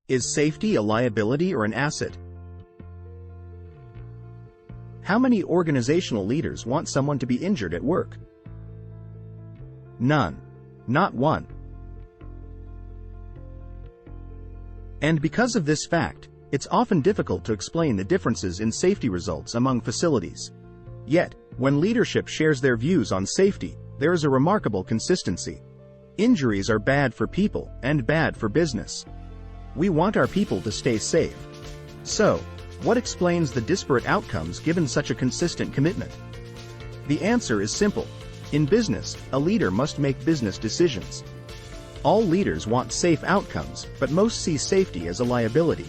Is safety a liability or an asset? How many organizational leaders want someone to be injured at work? None. Not one. And because of this fact, it's often difficult to explain the differences in safety results among facilities. Yet, when leadership shares their views on safety, there is a remarkable consistency. Injuries are bad for people and bad for business. We want our people to stay safe. So, what explains the disparate outcomes given such a consistent commitment? The answer is simple. In business, a leader must make business decisions. All leaders want safe outcomes, but most see safety as a liability.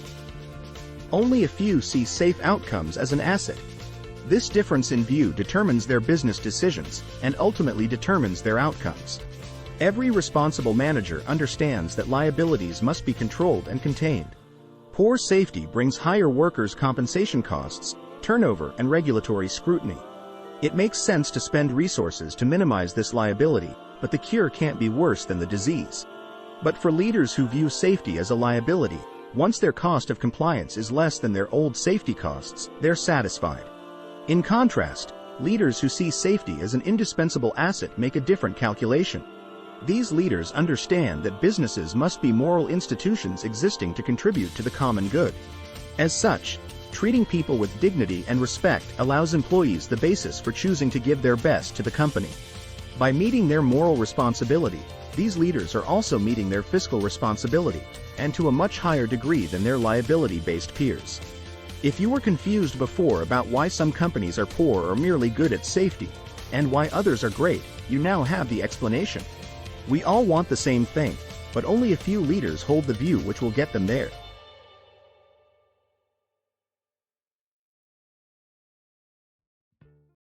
Only a few see safe outcomes as an asset. This difference in view determines their business decisions and ultimately determines their outcomes. Every responsible manager understands that liabilities must be controlled and contained. Poor safety brings higher workers' compensation costs, turnover, and regulatory scrutiny. It makes sense to spend resources to minimize this liability, but the cure can't be worse than the disease. But for leaders who view safety as a liability, once their cost of compliance is less than their old safety costs, they're satisfied. In contrast, leaders who see safety as an indispensable asset make a different calculation. These leaders understand that businesses must be moral institutions existing to contribute to the common good. As such, treating people with dignity and respect allows employees the basis for choosing to give their best to the company. By meeting their moral responsibility, these leaders are also meeting their fiscal responsibility, and to a much higher degree than their liability-based peers. If you were confused before about why some companies are poor or merely good at safety, and why others are great, you now have the explanation. We all want the same thing, but only a few leaders hold the view which will get them there.